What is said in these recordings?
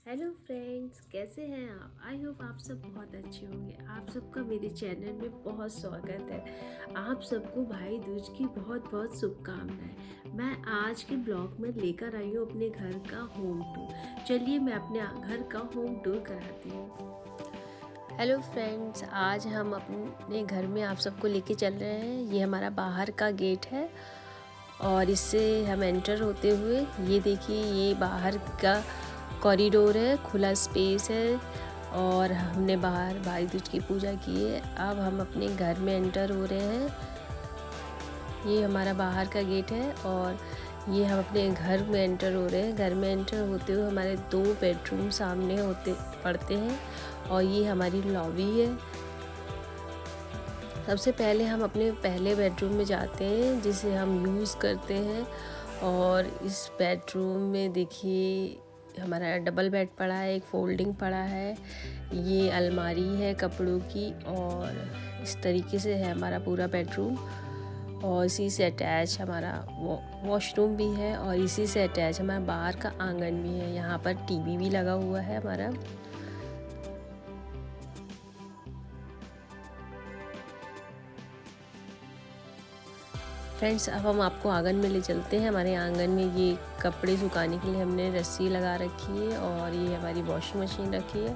Hello friends, कैसे हैं आप? आई होप आप सब बहुत अच्छे होंगे। आप सबका मेरे चैनल में बहुत स्वागत है। आप सबको भाई दूज की बहुत बहुत शुभकामनाएं। मैं आज के ब्लॉग में लेकर आई हूँ अपने घर का होम टूर। चलिए मैं अपने घर का होम टूर कराती हूँ। हेलो फ्रेंड्स, आज हम अपने घर में आप सबको लेके चल रहे हैं। ये हमारा बाहर का गेट है और इससे हम एंटर होते हुए ये देखिए, ये बाहर का कॉरिडोर है, खुला स्पेस है और हमने बाहर भाई दूज की पूजा की है। अब हम अपने घर में एंटर हो रहे हैं। ये हमारा बाहर का गेट है और ये हम अपने घर में एंटर हो रहे हैं। घर में एंटर होते हुए हमारे 2 बेडरूम सामने होते पड़ते हैं और ये हमारी लॉबी है। सबसे पहले हम अपने पहले बेडरूम में जाते हैं जिसे हम यूज़ करते हैं और इस बेडरूम में देखिए हमारा डबल बेड पड़ा है, एक फोल्डिंग पड़ा है, ये अलमारी है कपड़ों की और इस तरीके से है हमारा पूरा बेडरूम। और इसी से अटैच हमारा वॉशरूम भी है और इसी से अटैच हमारा बाहर का आंगन भी है। यहाँ पर टीवी भी लगा हुआ है हमारा। फ्रेंड्स, अब हम आपको आंगन में ले चलते हैं। हमारे आंगन में ये कपड़े सुखाने के लिए हमने रस्सी लगा रखी है और ये हमारी वॉशिंग मशीन रखी है।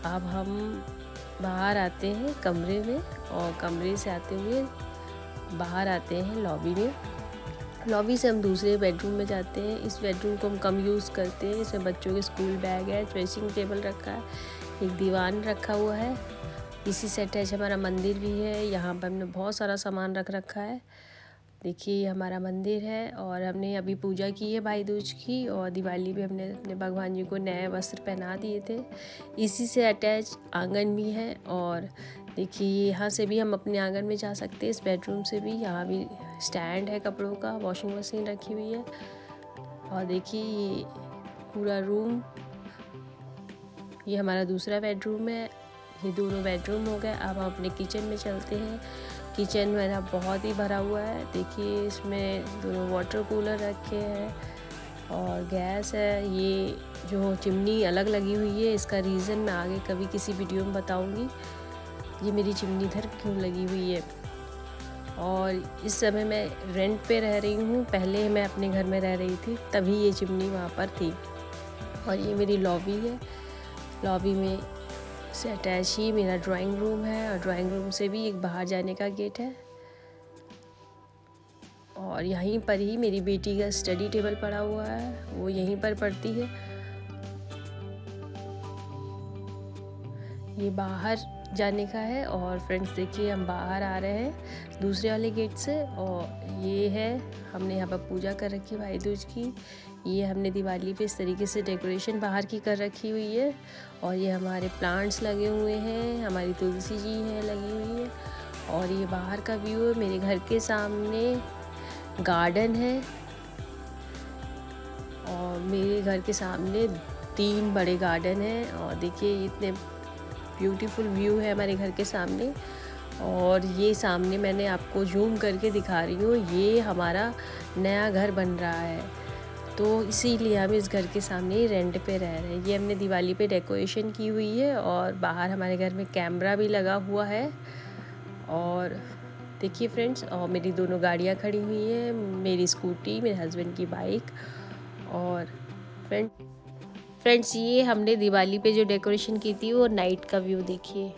अब हम बाहर आते हैं कमरे में और कमरे से आते हुए बाहर आते हैं लॉबी में। लॉबी से हम दूसरे बेडरूम में जाते हैं। इस बेडरूम को हम कम यूज़ करते हैं। इसमें बच्चों के स्कूल बैग है, ड्रेसिंग टेबल रखा है, एक दीवान रखा हुआ है। इसी से अटैच हमारा मंदिर भी है। यहाँ पर हमने बहुत सारा सामान रख रखा है। देखिए ये हमारा मंदिर है और हमने अभी पूजा की है भाई दूज की और दिवाली में हमने अपने भगवान जी को नए वस्त्र पहना दिए थे। इसी से अटैच आंगन भी है और देखिए यहाँ से भी हम अपने आंगन में जा सकते हैं। इस बेडरूम से भी यहाँ भी स्टैंड है कपड़ों का, वॉशिंग मशीन रखी हुई है और देखिए ये पूरा रूम, ये हमारा दूसरा बेडरूम है। ये दोनों बेडरूम हो गए। अब हम अपने किचन में चलते हैं। किचन मेरा बहुत ही भरा हुआ है। देखिए इसमें दोनों वाटर कूलर रखे हैं और गैस है। ये जो चिमनी अलग लगी हुई है इसका रीज़न मैं आगे कभी किसी वीडियो में बताऊंगी। ये मेरी चिमनी इधर क्यों लगी हुई है। और इस समय मैं रेंट पे रह रही हूँ। पहले मैं अपने घर में रह रही थी तभी ये चिमनी वहाँ पर थी। और ये मेरी लॉबी है। लॉबी में से अटैच ही मेरा ड्राइंग रूम है और ड्राइंग रूम से भी एक बाहर जाने का गेट है। और यहीं पर ही मेरी बेटी का स्टडी टेबल पड़ा हुआ है, वो यहीं पर पढ़ती है। ये बाहर जाने का है और फ्रेंड्स देखिए हम बाहर आ रहे हैं दूसरे वाले गेट से और ये है हमने यहाँ पर पूजा कर रखी है भाई दूज की। ये हमने दिवाली पे इस तरीके से डेकोरेशन बाहर की कर रखी हुई है और ये हमारे प्लांट्स लगे हुए हैं, हमारी तुलसी जी है लगी हुई है और ये बाहर का व्यू है। मेरे घर के सामने गार्डन है और मेरे घर के सामने 3 बड़े गार्डन हैं और देखिए इतने ब्यूटीफुल व्यू है हमारे घर के सामने। और ये सामने मैंने आपको जूम करके दिखा रही हूँ, ये हमारा नया घर बन रहा है तो इसीलिए हम इस घर के सामने ही रेंट पे रह रहे हैं। ये हमने दिवाली पे डेकोरेशन की हुई है और बाहर हमारे घर में कैमरा भी लगा हुआ है। और देखिए फ्रेंड्स, और मेरी दोनों गाड़ियाँ खड़ी हुई हैं, मेरी स्कूटी, मेरे हस्बैंड की बाइक। और फ्रेंड्स ये हमने दिवाली पे जो डेकोरेशन की थी वो नाइट का व्यू देखिए।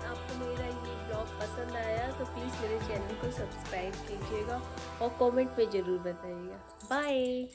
आपको मेरा ये ब्लॉग पसंद आया तो प्लीज़ मेरे चैनल को सब्सक्राइब कीजिएगा और कमेंट में ज़रूर बताइएगा। बाय।